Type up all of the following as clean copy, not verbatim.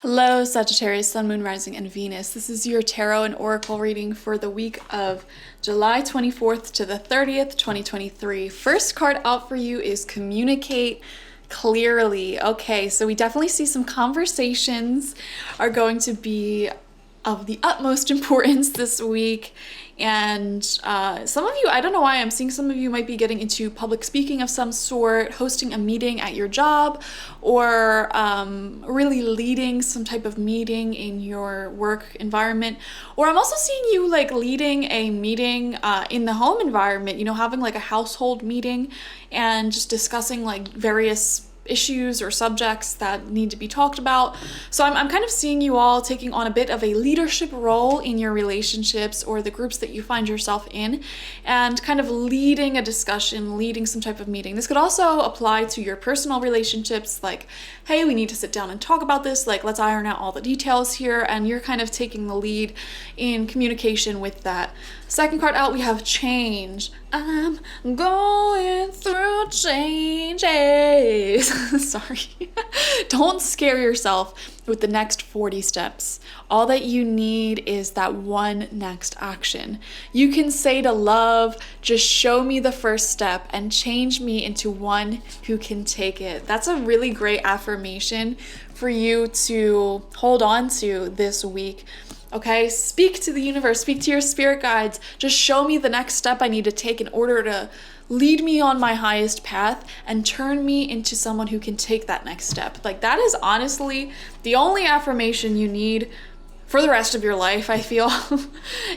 Hello, Sagittarius, Sun, Moon, Rising, and Venus. This is your tarot and oracle reading for the week of July 24th to the 30th, 2023. First card out for you is communicate clearly. Okay, so we definitely see some conversations are going to be of the utmost importance this week. And some of you, I don't know why, I'm seeing some of you might be getting into public speaking of some sort, hosting a meeting at your job, or really leading some type of meeting in your work environment. Or I'm also seeing you like leading a meeting in the home environment, you know, having like a household meeting and just discussing like various issues or subjects that need to be talked about. So I'm kind of seeing you all taking on a bit of a leadership role in your relationships or the groups that you find yourself in, and kind of leading a discussion, leading some type of meeting. This could also apply to your personal relationships, like, hey, we need to sit down and talk about this, like let's iron out all the details here, and you're kind of taking the lead in communication with that. Second card out, we have change. I'm going through changes. Sorry. Don't scare yourself with the next 40 steps. All that you need is that one next action. You can say to love, just show me the first step and change me into one who can take it. That's a really great affirmation for you to hold on to this week. Okay, speak to the universe, speak to your spirit guides. Just show me the next step I need to take in order to lead me on my highest path and turn me into someone who can take that next step. Like, that is honestly the only affirmation you need for the rest of your life, I feel.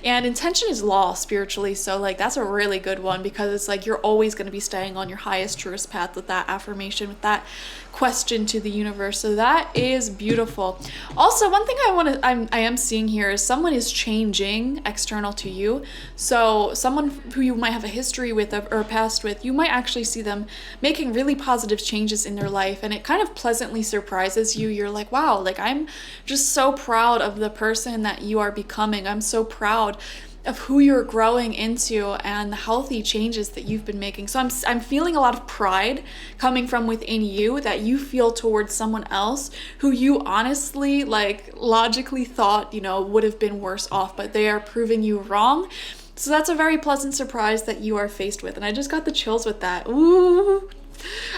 And intention is law spiritually, so like that's a really good one, because it's like you're always going to be staying on your highest truest path with that affirmation, with that question to the universe. So that is beautiful. Also, one thing I am seeing here is someone is changing external to you. So someone who you might have a history with or a past with, you might actually see them making really positive changes in their life, and it kind of pleasantly surprises you. You're like, wow, like I'm just so proud of the person that you are becoming. I'm so proud of who you're growing into and the healthy changes that you've been making. So I'm feeling a lot of pride coming from within you that you feel towards someone else who you honestly, like, logically thought, you know, would have been worse off, but they are proving you wrong. So that's a very pleasant surprise that you are faced with. And I just got the chills with that. Ooh.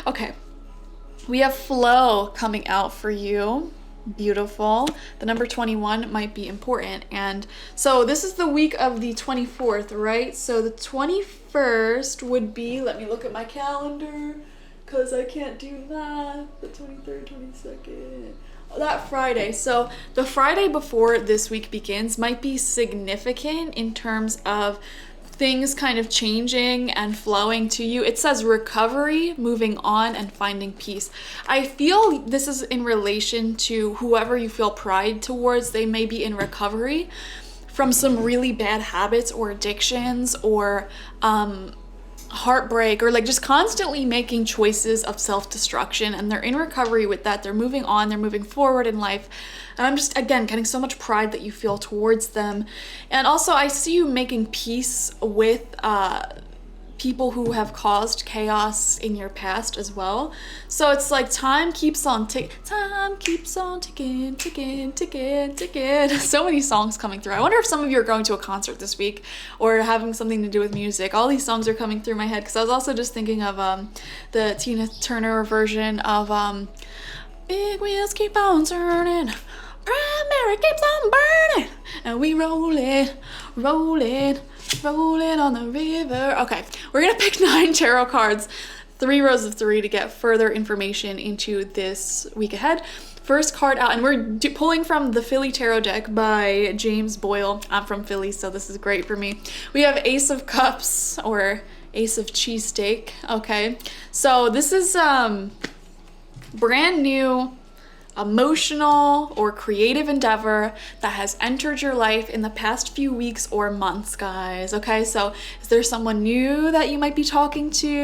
Okay. We have flow coming out for you. Beautiful. The number 21 might be important. And so this is the week of the 24th, right? So the 21st would be, let me look at my calendar because I can't do that. The 23rd, 22nd. That Friday. So the Friday before this week begins might be significant in terms of things kind of changing and flowing to you. It says recovery, moving on, and finding peace. I feel this is in relation to whoever you feel pride towards. They may be in recovery from some really bad habits or addictions or heartbreak, or like just constantly making choices of self-destruction, and they're in recovery with that. They're moving on, they're moving forward in life. And I'm just, again, getting so much pride that you feel towards them. And also I see you making peace with people who have caused chaos in your past as well. So it's like time keeps on ticking, ticking. So many songs coming through. I wonder if some of you are going to a concert this week or having something to do with music. All these songs are coming through my head because I was also just thinking of the Tina Turner version of Big Wheels Keep On Turning, Primary keeps on burning, and we rolling on the river. Okay, we're gonna pick 9 tarot cards, 3 rows of 3, to get further information into this week ahead. First card out, and we're pulling from the Philly Tarot deck by James Boyle. I'm from Philly, so this is great for me. We have Ace of Cups, or Ace of Cheesesteak. Okay, so this is brand new emotional or creative endeavor that has entered your life in the past few weeks or months, guys. Okay, so is there someone new that you might be talking to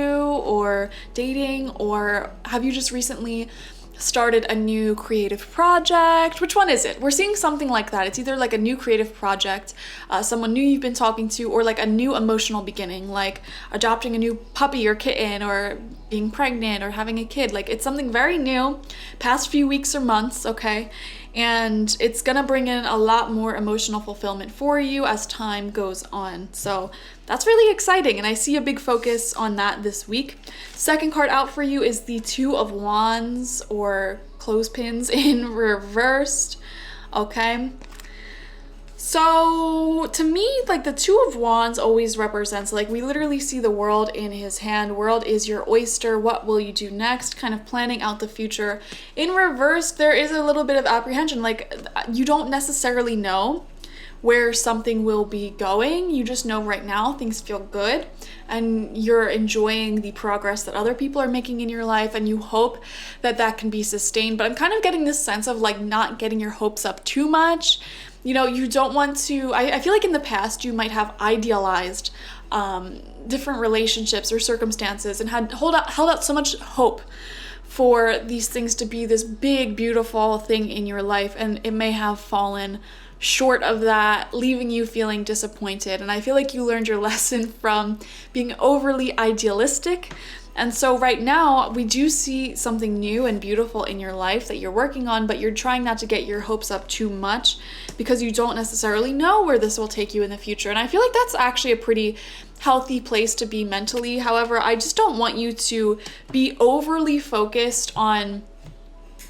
or dating, or have you just recently started a new creative project? Which one is it? We're seeing something like that. It's either like a new creative project, someone new you've been talking to, or like a new emotional beginning, like adopting a new puppy or kitten, or being pregnant or having a kid. Like, it's something very new, past few weeks or months, okay? and it's gonna bring in a lot more emotional fulfillment for you as time goes on. So that's really exciting, and I see a big focus on that this week. Second card out for you is the Two of Wands, or clothespins in reversed. Okay. So to me, like, the Two of Wands always represents, like, we literally see the world in his hand. World is your oyster. What will you do next? Kind of planning out the future. In reverse, there is a little bit of apprehension. Like, you don't necessarily know where something will be going. You just know right now things feel good and you're enjoying the progress that other people are making in your life, and you hope that that can be sustained. But I'm kind of getting this sense of, like, not getting your hopes up too much. You know, you don't want to, I feel like in the past you might have idealized different relationships or circumstances and had held out so much hope for these things to be this big, beautiful thing in your life, and it may have fallen short of that, leaving you feeling disappointed. And I feel like you learned your lesson from being overly idealistic. And so right now we do see something new and beautiful in your life that you're working on, but you're trying not to get your hopes up too much because you don't necessarily know where this will take you in the future. And I feel like that's actually a pretty healthy place to be mentally. However, I just don't want you to be overly focused on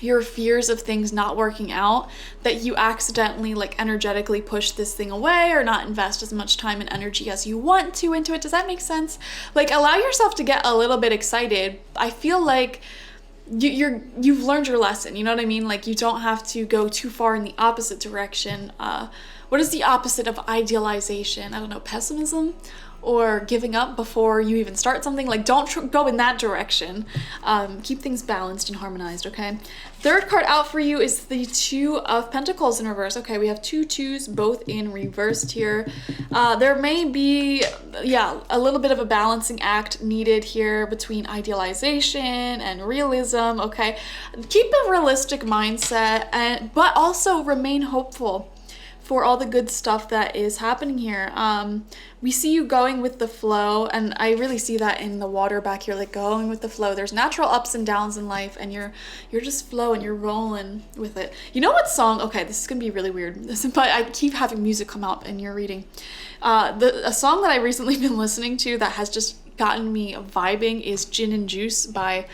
your fears of things not working out, that you accidentally, like, energetically push this thing away or not invest as much time and energy as you want to into it. Does that make sense? Like, allow yourself to get a little bit excited. I feel like you've learned your lesson, you know what I mean? Like, you don't have to go too far in the opposite direction. What is the opposite of idealization? I don't know, pessimism? Or giving up before you even start something. Like, don't go in that direction. Keep things balanced and harmonized, okay? Third card out for you is the Two of Pentacles in reverse. Okay, we have two twos, both in reversed here. There may be, a little bit of a balancing act needed here between idealization and realism, okay? Keep a realistic mindset, but also remain hopeful for all the good stuff that is happening here. We see you going with the flow, and I really see that in the water back here, like going with the flow. There's natural ups and downs in life, and you're just flowing, you're rolling with it. You know what song? Okay, this is gonna be really weird, but I keep having music come out in your reading. A song that I recently been listening to that has just gotten me vibing is Gin and Juice by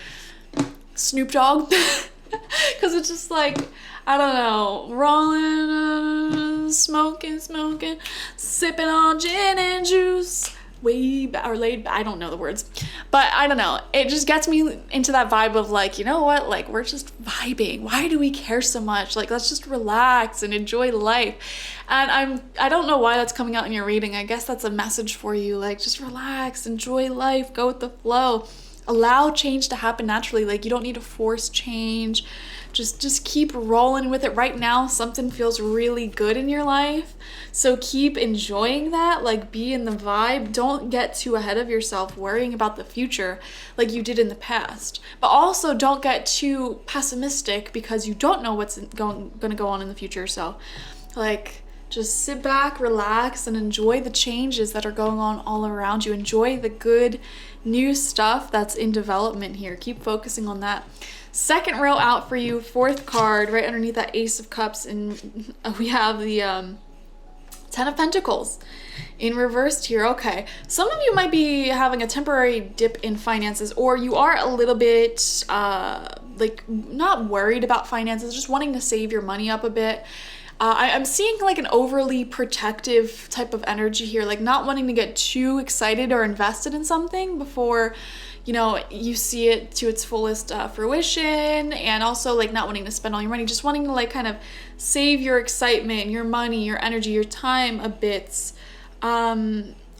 Snoop Dogg. Because it's just like, I don't know, rolling, smoking, sipping on gin and juice, way back, or laid back, I don't know the words, but I don't know, it just gets me into that vibe of, like, you know what, like, we're just vibing. Why do we care so much? Like, let's just relax and enjoy life. And I don't know why that's coming out in your reading. I guess that's a message for you, like, just relax, enjoy life, go with the flow. Allow change to happen naturally. Like, you don't need to force change. Just keep rolling with it. Right now, something feels really good in your life. So keep enjoying that. Like, be in the vibe. Don't get too ahead of yourself worrying about the future like you did in the past. But also don't get too pessimistic because you don't know what's going to go on in the future. So, like, just sit back, relax, and enjoy the changes that are going on all around you. Enjoy the good new stuff that's in development here. Keep focusing on that. Second row out for you, fourth card, right underneath that Ace of Cups, and we have the Ten of Pentacles in reversed here. Okay, some of you might be having a temporary dip in finances, or you are a little bit like, not worried about finances, just wanting to save your money up a bit. I'm seeing, like, an overly protective type of energy here, like not wanting to get too excited or invested in something before, you know, you see it to its fullest fruition, and also, like, not wanting to spend all your money, just wanting to, like, kind of save your excitement, your money, your energy, your time a bit.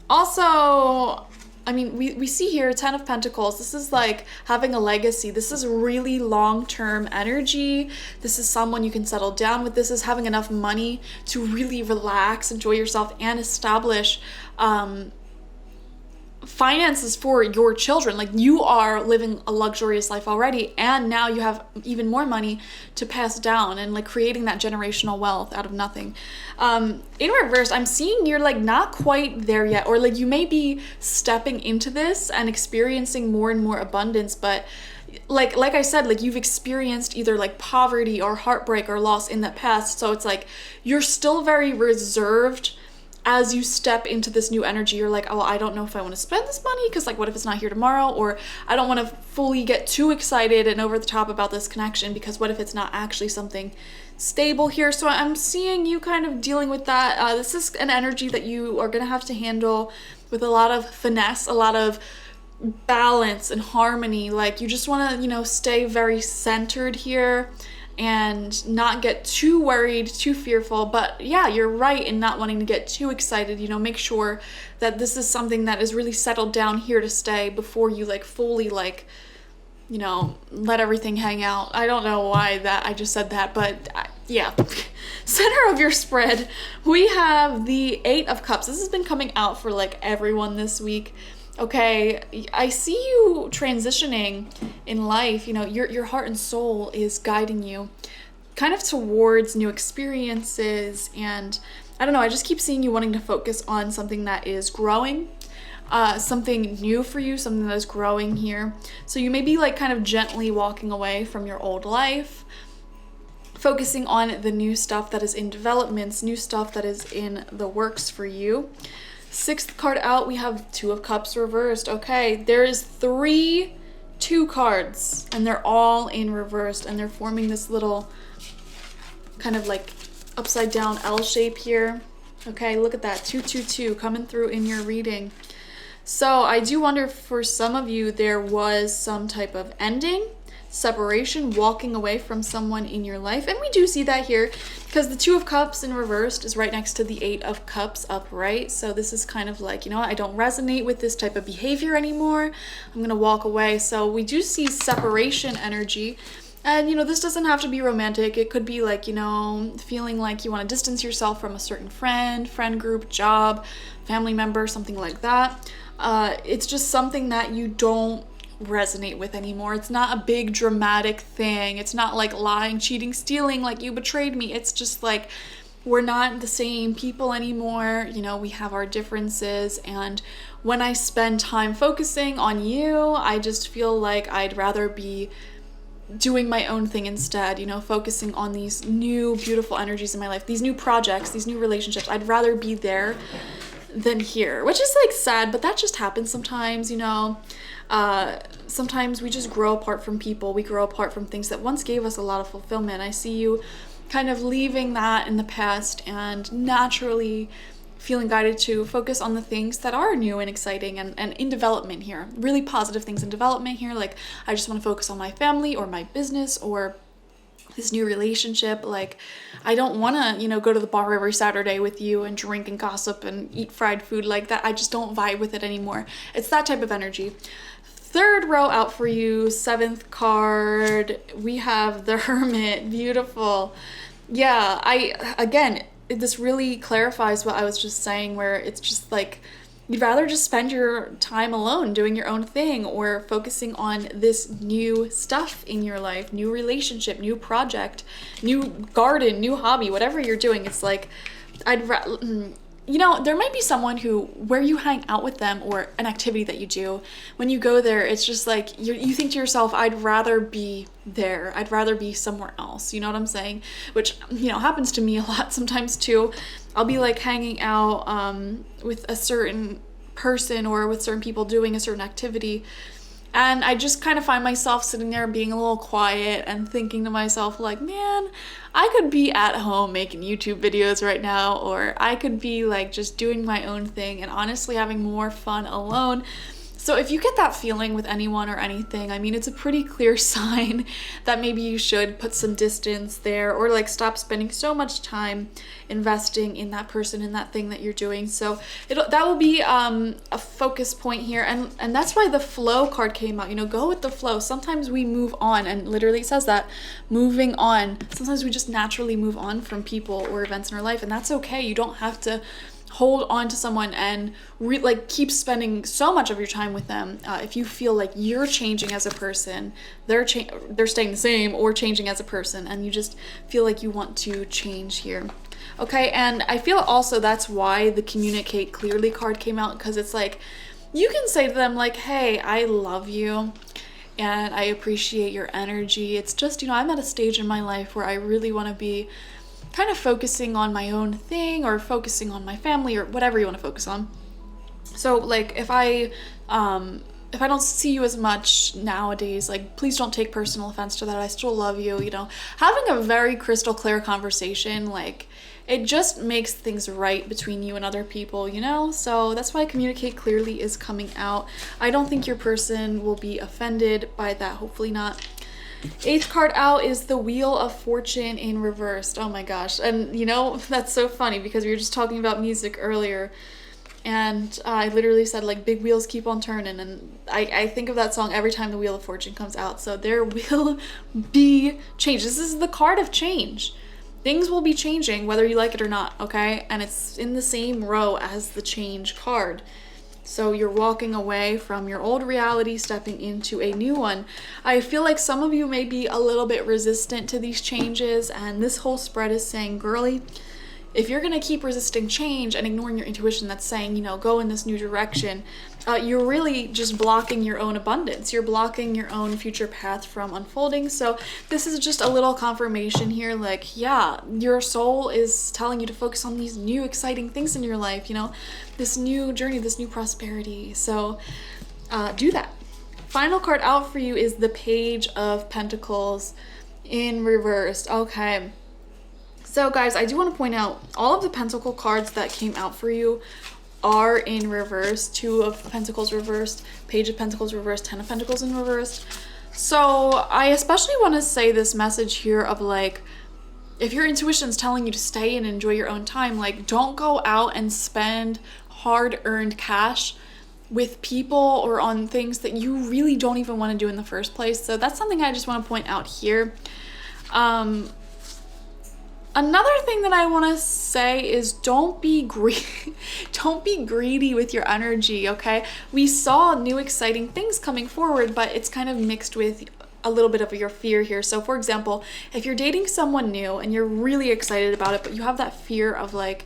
Also, I mean, we see here Ten of Pentacles. This is like having a legacy. This is really long-term energy. This is someone you can settle down with. This is having enough money to really relax, enjoy yourself, and establish finances for your children. Like, you are living a luxurious life already, and now you have even more money to pass down, and, like, creating that generational wealth out of nothing. In reverse, I'm seeing you're, like, not quite there yet, or, like, you may be stepping into this and experiencing more and more abundance, but like I said, like you've experienced either like poverty or heartbreak or loss in the past. So it's like you're still very reserved as you step into this new energy. You're like, oh, I don't know if I want to spend this money because like what if it's not here tomorrow, or I don't want to fully get too excited and over the top about this connection because what if it's not actually something stable here. So I'm seeing you kind of dealing with that. This is an energy that you are gonna have to handle with a lot of finesse, a lot of balance and harmony. Like you just want to, you know, stay very centered here and not get too worried, too fearful. But yeah, you're right in not wanting to get too excited. You know, make sure that this is something that is really settled down here to stay before you like fully like, you know, let everything hang out. I don't know why that I just said that, but yeah. Center of your spread, we have the 8 of Cups. This has been coming out for like everyone this week. Okay, I see you transitioning in life. You know, your heart and soul is guiding you kind of towards new experiences, and I don't know, I just keep seeing you wanting to focus on something that is growing, something new for you, something that is growing here. So you may be like kind of gently walking away from your old life, focusing on the new stuff that is in developments, new stuff that is in the works for you. 6th card out, we have 2 of Cups reversed. Okay, there is 3 2 cards, and they're all in reversed, and they're forming this little kind of like upside down L shape here. Okay, look at that, 2 2 2 coming through in your reading. So I do wonder, for some of you, there was some type of ending, separation, walking away from someone in your life. And we do see that here because the 2 of Cups in reversed is right next to the 8 of Cups upright. So this is kind of like, you know, I don't resonate with this type of behavior anymore. I'm going to walk away. So we do see separation energy. And, you know, this doesn't have to be romantic. It could be like, you know, feeling like you want to distance yourself from a certain friend group, job, family member, something like that. It's just something that you don't resonate with anymore. It's not a big dramatic thing. It's not like lying, cheating, stealing, like you betrayed me. It's just like we're not the same people anymore. You know, we have our differences, and when I spend time focusing on you, I just feel like I'd rather be doing my own thing instead, you know, focusing on these new beautiful energies in my life, these new projects, these new relationships. I'd rather be there than here, which is like sad, but that just happens sometimes, you know. Sometimes we just grow apart from people. We grow apart from things that once gave us a lot of fulfillment. I see you kind of leaving that in the past and naturally feeling guided to focus on the things that are new and exciting and in development here. Really positive things in development here. Like, I just want to focus on my family or my business or this new relationship. Like, I don't want to, you know, go to the bar every Saturday with you and drink and gossip and eat fried food like that. I just don't vibe with it anymore. It's that type of energy. 3rd row out for you, 7th card, we have the Hermit. Beautiful. Yeah, again, this really clarifies what I was just saying, where it's just like you'd rather just spend your time alone doing your own thing or focusing on this new stuff in your life, new relationship, new project, new garden, new hobby, whatever you're doing. It's like you know, there might be someone who, where you hang out with them or an activity that you do, when you go there, it's just like you think to yourself, I'd rather be there. I'd rather be somewhere else. You know what I'm saying? Which, you know, happens to me a lot sometimes too. I'll be like hanging out with a certain person or with certain people doing a certain activity, and I just kind of find myself sitting there being a little quiet and thinking to myself like, man, I could be at home making YouTube videos right now, or I could be like just doing my own thing and honestly having more fun alone. So if you get that feeling with anyone or anything, I mean, it's a pretty clear sign that maybe you should put some distance there, or like stop spending so much time investing in that person and that thing that you're doing. So that will be a focus point here, and that's why the flow card came out. You know, go with the flow. Sometimes we move on, and literally it says that, moving on. Sometimes we just naturally move on from people or events in our life, and that's okay. You don't have to hold on to someone and like keep spending so much of your time with them. If you feel like you're changing as a person, they're staying the same or changing as a person, and you just feel like you want to change here. Okay, and I feel also that's why the Communicate Clearly card came out, because it's like you can say to them like, hey, I love you. and I appreciate your energy. It's just, I'm at a stage in my life where I really want to be kind of focusing on my own thing, or focusing on my family, or whatever you want to focus on. So like if I don't see you as much nowadays, like please don't take personal offense to that. I still love you, Having a very crystal clear conversation, like it just makes things right between you and other people, So that's why communicate clearly is coming out. I don't think your person will be offended by that, hopefully not. 8th card out is the Wheel of Fortune in reversed. Oh my gosh. And that's so funny because we were just talking about music earlier. And I literally said, like, big wheels keep on turning. And I think of that song every time the Wheel of Fortune comes out. So there will be change. This is the card of change. Things will be changing whether you like it or not, okay? And it's in the same row as the change card. So you're walking away from your old reality, stepping into a new one. I feel like some of you may be a little bit resistant to these changes. And this whole spread is saying, girly, if you're going to keep resisting change and ignoring your intuition that's saying, go in this new direction, you're really just blocking your own abundance. You're blocking your own future path from unfolding. So this is just a little confirmation here. Like, yeah, your soul is telling you to focus on these new exciting things in your life, this new journey, this new prosperity. So do that. Final card out for you is the Page of Pentacles in reversed. Okay. So guys, I do want to point out all of the Pentacle cards that came out for you are in reverse. 2 of Pentacles reversed, Page of Pentacles reversed, 10 of Pentacles in reversed. So I especially want to say this message here of like, if your intuition's telling you to stay and enjoy your own time, like don't go out and spend hard-earned cash with people or on things that you really don't even want to do in the first place. So that's something I just want to point out here. Another thing that I want to say is don't be greedy with your energy, okay? We saw new exciting things coming forward, but it's kind of mixed with a little bit of your fear here. So for example, if you're dating someone new and you're really excited about it, but you have that fear of like,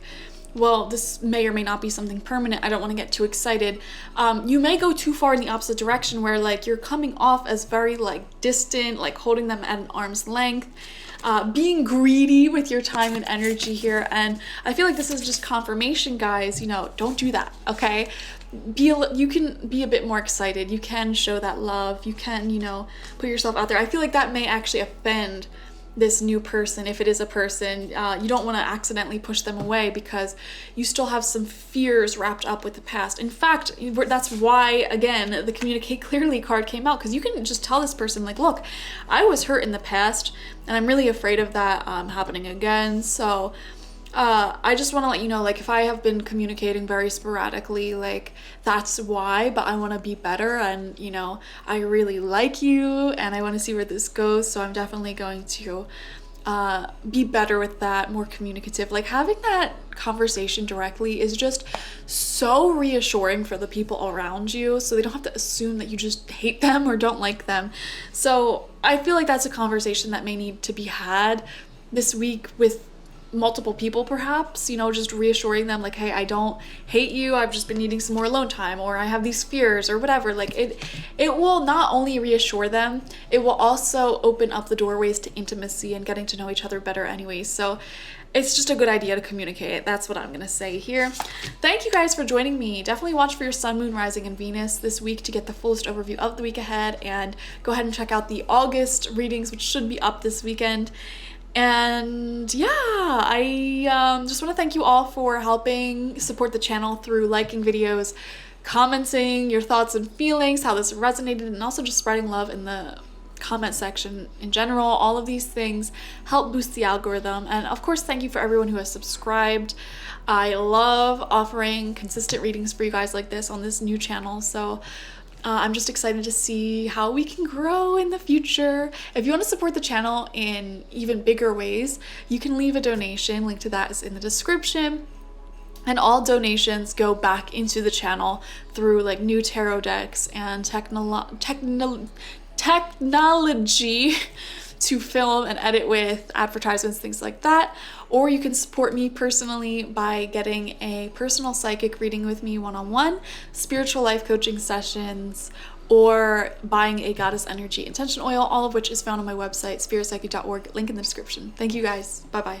well, this may or may not be something permanent, I don't want to get too excited. You may go too far in the opposite direction where like you're coming off as very like distant, like holding them at an arm's length. Being greedy with your time and energy here. And I feel like this is just confirmation, guys, don't do that, okay? You can be a bit more excited. You can show that love. You can, put yourself out there. I feel like that may actually offend this new person. If it is a person, you don't want to accidentally push them away because you still have some fears wrapped up with the past. In fact, that's why, again, the Communicate Clearly card came out, because you can just tell this person like, look, I was hurt in the past and I'm really afraid of that happening again. So I just want to let you know, like, if I have been communicating very sporadically, like, that's why, but I want to be better, and, I really like you, and I want to see where this goes, so I'm definitely going to be better with that, more communicative. Like, having that conversation directly is just so reassuring for the people around you, so they don't have to assume that you just hate them or don't like them. So I feel like that's a conversation that may need to be had this week with multiple people, perhaps, just reassuring them like, hey, I don't hate you, I've just been needing some more alone time, or I have these fears, or whatever. Like, it will not only reassure them, it will also open up the doorways to intimacy and getting to know each other better anyways. So it's just a good idea to communicate. That's what I'm gonna say here. Thank you guys for joining me. Definitely watch for your sun, moon, rising, and Venus this week to get the fullest overview of the week ahead, and go ahead and check out the August readings, which should be up this weekend. And yeah, I just want to thank you all for helping support the channel through liking videos, commenting your thoughts and feelings, how this resonated, and also just spreading love in the comment section in general. All of these things help boost the algorithm. And of course, thank you for everyone who has subscribed. I love offering consistent readings for you guys like this on this new channel. So I'm just excited to see how we can grow in the future. If you want to support the channel in even bigger ways, you can leave a donation. Link to that is in the description. And all donations go back into the channel through like new tarot decks and technology to film and edit with, advertisements, things like that. Or you can support me personally by getting a personal psychic reading with me one-on-one, spiritual life coaching sessions, or buying a goddess energy intention oil, all of which is found on my website, spiritpsyche.org, link in the description. Thank you guys. Bye bye.